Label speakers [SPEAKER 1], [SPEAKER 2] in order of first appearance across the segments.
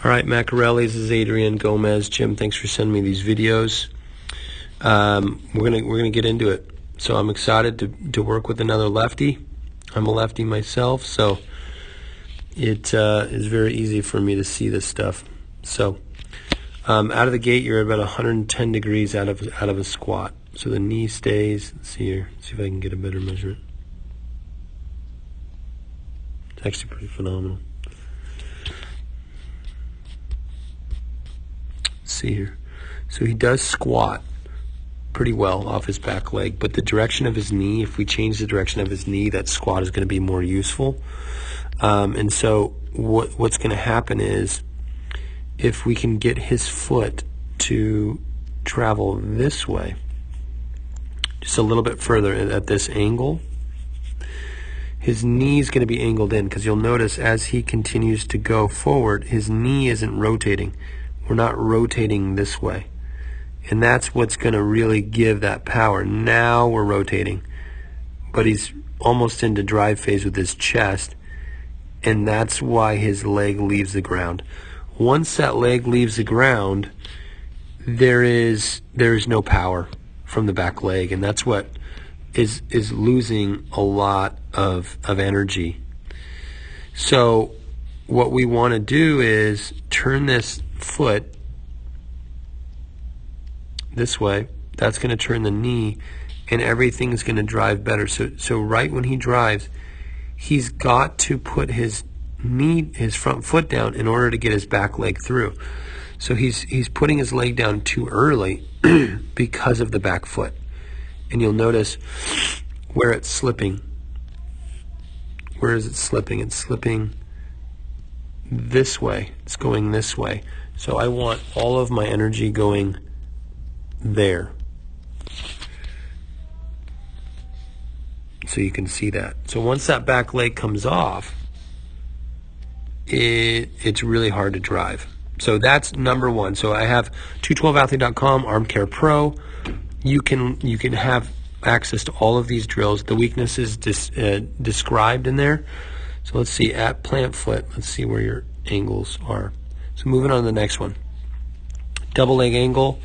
[SPEAKER 1] All right, Macarelli, this is Adrian Gomez. Jim, thanks for sending me these videos. We're gonna get into it. So I'm excited to work with another lefty. I'm a lefty myself, so it is very easy for me to see this stuff. So out of the gate, you're about 110 degrees out of a squat. So the knee stays. Let's see here. See if I can get a better measurement. It's actually pretty phenomenal. See here. So he does squat pretty well off his back leg, but the direction of his knee, if we change the direction of his knee, that squat is going to be more useful. And so what's going to happen is, if we can get his foot to travel this way, just a little bit further at this angle, his knee is going to be angled in, because you'll notice as he continues to go forward, his knee isn't rotating. We're not rotating this way. And that's what's going to really give that power. Now we're rotating. But he's almost into drive phase with his chest. And that's why his leg leaves the ground. Once that leg leaves the ground, there is no power from the back leg. And that's what is losing a lot of energy. So what we want to do is turn this foot this way. That's going to turn the knee, and everything's going to drive better. So right when he drives, he's got to put his front foot down in order to get his back leg through. So he's putting his leg down too early because of the back foot. And you'll notice where it's slipping. Where is it slipping? It's slipping this way. It's going this way. So I want all of my energy going there. So you can see that. So once that back leg comes off, it's really hard to drive. So that's number one. So I have 212athlete.com, Arm Care Pro. You can have access to all of these drills. The weakness is described in there. So let's see, at plant foot, let's see where your angles are. So moving on to the next one. Double leg angle.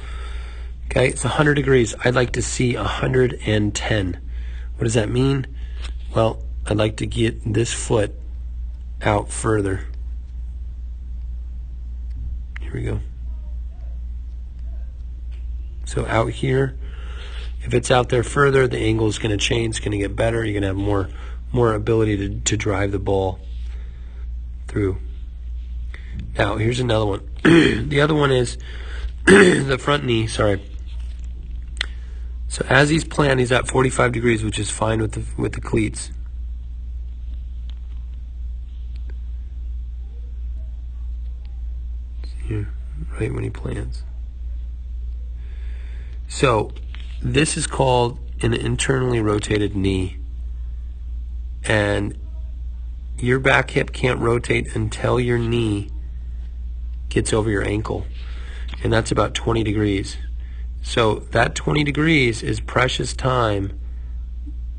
[SPEAKER 1] Okay, it's 100 degrees. I'd like to see 110. What does that mean? Well, I'd like to get this foot out further. Here we go. So out here, if it's out there further, the angle is going to change. It's going to get better. You're going to have more ability to drive the ball through. Now, here's another one. The other one is the front knee, sorry. So as he's planted, he's at 45 degrees, which is fine with the cleats. Here, right when he plants. So this is called an internally rotated knee. And your back hip can't rotate until your knee gets over your ankle. And that's about 20 degrees. So that 20 degrees is precious time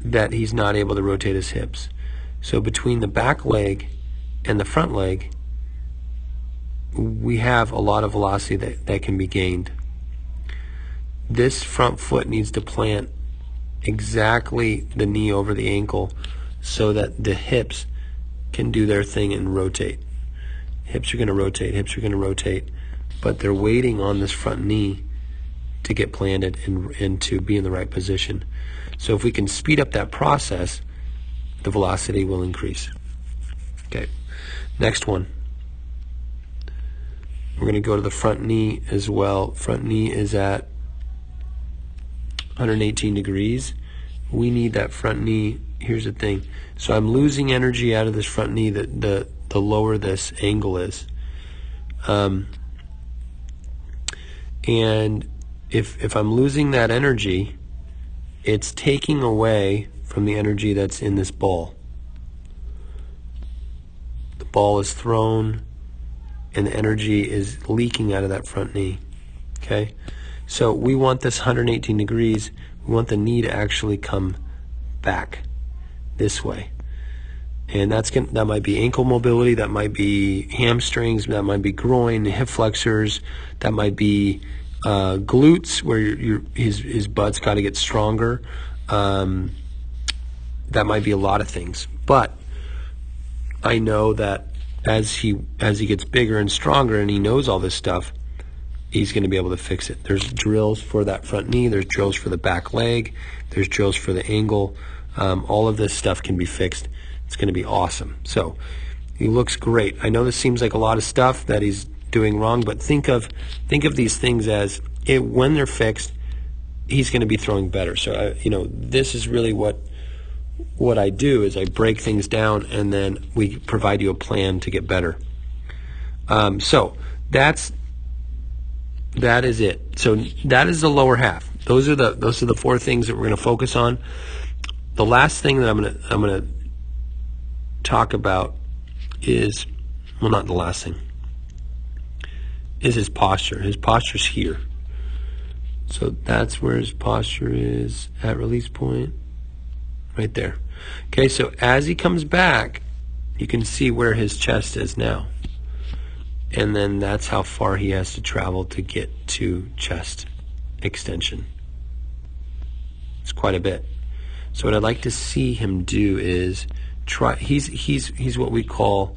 [SPEAKER 1] that he's not able to rotate his hips. So between the back leg and the front leg, we have a lot of velocity that can be gained. This front foot needs to plant exactly the knee over the ankle so that the hips can do their thing and rotate. Hips are going to rotate, hips are going to rotate, but they're waiting on this front knee to get planted and to be in the right position. So if we can speed up that process, the velocity will increase. Okay, next one. We're going to go to the front knee as well. Front knee is at 118 degrees. We need that front knee. Here's the thing. So I'm losing energy out of this front knee the lower this angle is. And if I'm losing that energy, it's taking away from the energy that's in this ball. The ball is thrown and the energy is leaking out of that front knee. Okay? So we want this 118 degrees. We want the knee to actually come back this way. And that might be ankle mobility, that might be hamstrings, that might be groin, hip flexors, that might be glutes, where his butt's got to get stronger. That might be a lot of things. But I know that as he gets bigger and stronger and he knows all this stuff, he's going to be able to fix it. There's drills for that front knee. There's drills for the back leg. There's drills for the ankle. All of this stuff can be fixed. It's going to be awesome. So he looks great. I know this seems like a lot of stuff that he's doing wrong, but think of these things as when they're fixed, he's going to be throwing better. So this is really what I do is I break things down and then we provide you a plan to get better. So that is it. So that is the lower half. Those are the 4 things that we're going to focus on. The last thing that I'm going to talk about is, well, not the last thing, is his posture. His posture's here. So that's where his posture is at release point, right there. Okay, so as he comes back, you can see where his chest is now. And then that's how far he has to travel to get to chest extension. It's quite a bit. So what I'd like to see him do is try. He's what we call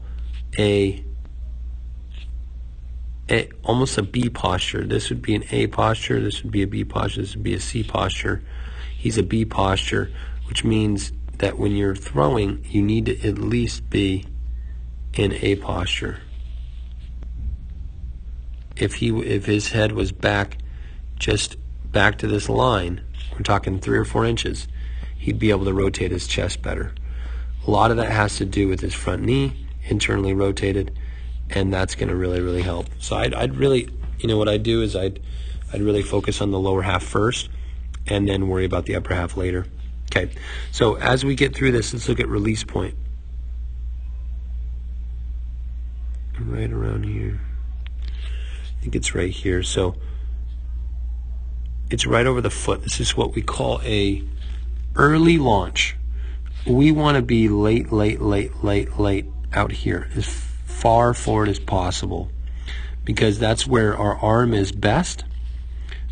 [SPEAKER 1] almost a B posture. This would be an A posture. This would be a B posture. This would be a C posture. He's a B posture, which means that when you're throwing, you need to at least be in A posture. If his head was just back to this line, we're talking 3 or 4 inches, he'd be able to rotate his chest better. A lot of that has to do with his front knee, internally rotated, and that's going to really, really help. So I'd really, what I'd do is I'd really focus on the lower half first and then worry about the upper half later. Okay, so as we get through this, let's look at release point. Right around here. I think it's right here. So it's right over the foot. This is what we call a early launch. We want to be late out here, as far forward as possible, because that's where our arm is best,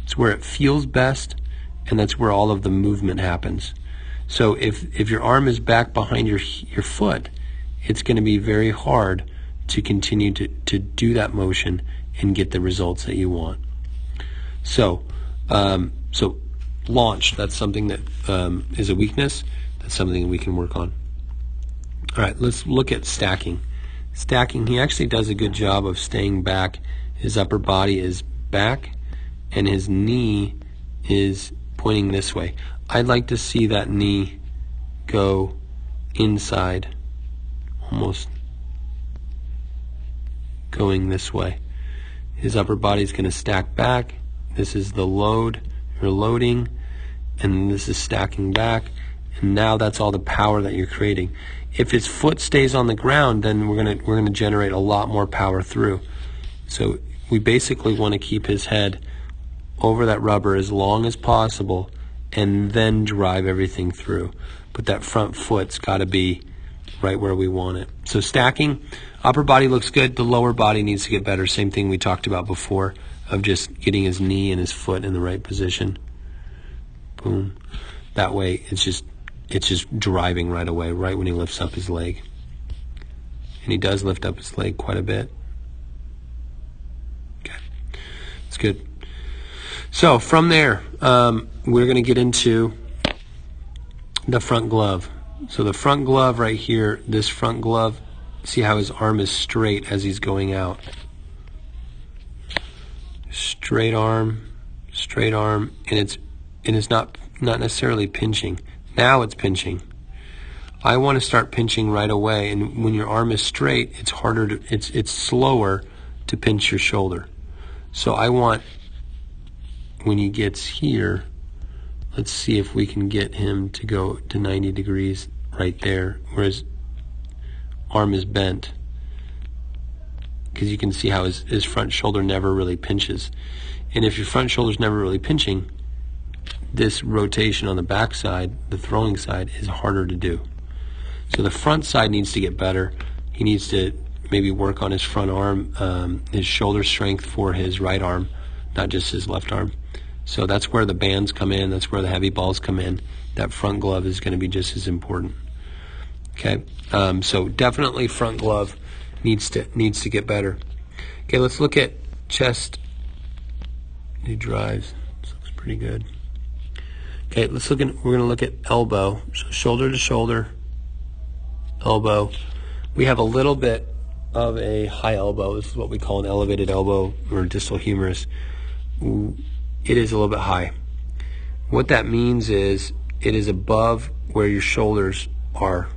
[SPEAKER 1] it's where it feels best, and that's where all of the movement happens. So if your arm is back behind your foot, it's going to be very hard to continue to do that motion and get the results that you want. So launch, that's something that is a weakness. That's something we can work on. All right, let's look at stacking. Stacking, he actually does a good job of staying back. His upper body is back, and his knee is pointing this way. I'd like to see that knee go inside, almost going this way. His upper body is going to stack back. This is the load, you're loading, and this is stacking back. And now that's all the power that you're creating. If his foot stays on the ground, then we're gonna generate a lot more power through. So we basically want to keep his head over that rubber as long as possible and then drive everything through. But that front foot's got to be right where we want it. So stacking, upper body looks good, the lower body needs to get better. Same thing we talked about before of just getting his knee and his foot in the right position. Boom. That way it's just driving right away, right when he lifts up his leg. And he does lift up his leg quite a bit. Okay, that's good. So from there, we're going to get into the front glove. So the front glove right here, this front glove, see how his arm is straight as he's going out. Straight arm, and it's not necessarily pinching. Now it's pinching. I want to start pinching right away, and when your arm is straight, it's harder to, it's slower to pinch your shoulder. So I want, when he gets here, let's see if we can get him to go to 90 degrees right there, where his arm is bent. Because you can see how his front shoulder never really pinches. And if your front shoulder's never really pinching, this rotation on the back side, the throwing side, is harder to do. So the front side needs to get better. He needs to maybe work on his front arm, his shoulder strength for his right arm, not just his left arm. So that's where the bands come in. That's where the heavy balls come in. That front glove is going to be just as important. Okay, so definitely front glove needs to get better. Okay, let's look at chest. He drives. This looks pretty good. Okay, we're going to look at elbow. So shoulder to shoulder, elbow. We have a little bit of a high elbow. This is what we call an elevated elbow or distal humerus. It is a little bit high. What that means is it is above where your shoulders are.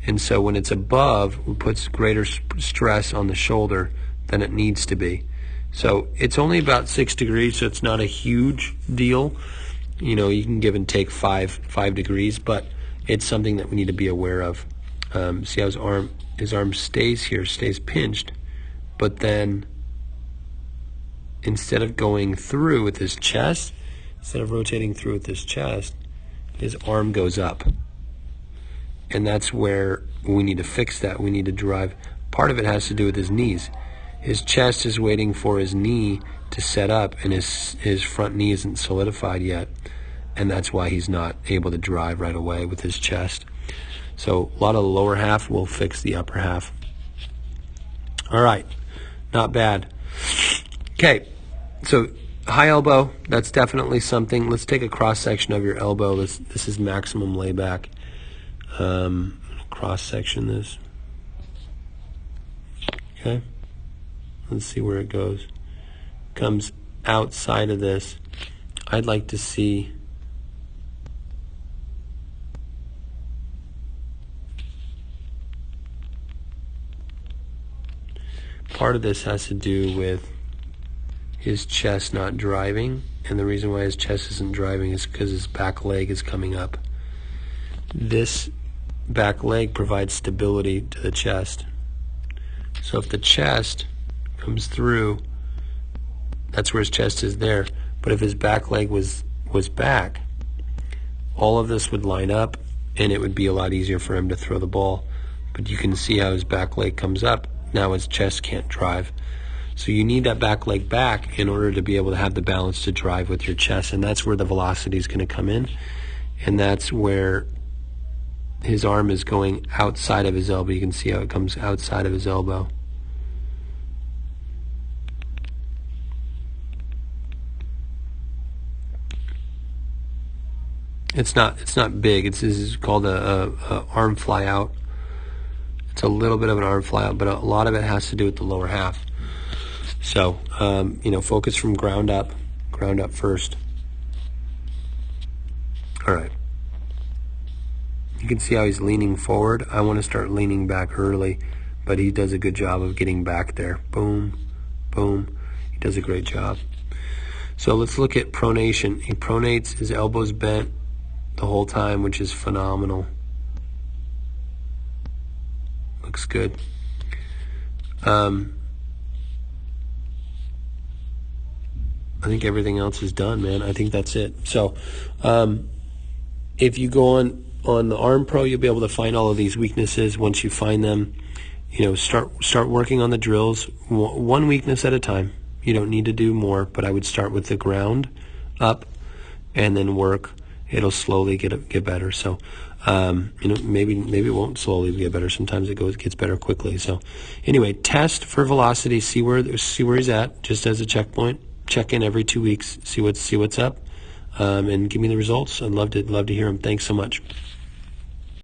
[SPEAKER 1] And so when it's above, it puts greater stress on the shoulder than it needs to be. So it's only about 6 degrees, so it's not a huge deal. You know, you can give and take 5 degrees, but it's something that we need to be aware of. See how his arm stays here, stays pinched, but then instead of going through with his chest, instead of rotating through with his chest, his arm goes up. And that's where we need to fix that. We need to drive. Part of it has to do with his knees. His chest is waiting for his knee to set up, and his front knee isn't solidified yet. And that's why he's not able to drive right away with his chest. So a lot of the lower half will fix the upper half. All right, not bad. Okay, so high elbow, that's definitely something. Let's take a cross-section of your elbow. This is maximum layback. Cross-section this. Okay, let's see where it goes. Comes outside of this. I'd like to see part of this has to do with his chest not driving, and the reason why his chest isn't driving is because his back leg is coming up. This back leg provides stability to the chest. So if the chest comes through, that's where his chest is there. But if his back leg was back, all of this would line up, and it would be a lot easier for him to throw the ball. But you can see how his back leg comes up. Now his chest can't drive. So you need that back leg back in order to be able to have the balance to drive with your chest, and that's where the velocity is going to come in, and that's where his arm is going outside of his elbow. You can see how it comes outside of his elbow. It's not big. This is called a arm fly out. It's a little bit of an arm fly out, but a lot of it has to do with the lower half. So, focus from ground up first. All right. You can see how he's leaning forward. I want to start leaning back early, but he does a good job of getting back there. Boom, boom. He does a great job. So let's look at pronation. He pronates, his elbows bent the whole time, which is phenomenal. Looks good. I think everything else is done, man. I think that's it. So if you go on the Arm Pro, you'll be able to find all of these weaknesses. Once you find them, start working on the drills one weakness at a time. You don't need to do more, but I would start with the ground up and then work. It'll slowly get better. So maybe it won't slowly get better. Sometimes it gets better quickly. So anyway, test for velocity. See where he's at, just as a checkpoint. Check in every 2 weeks. See what's up, and give me the results. I'd love to hear them. Thanks so much.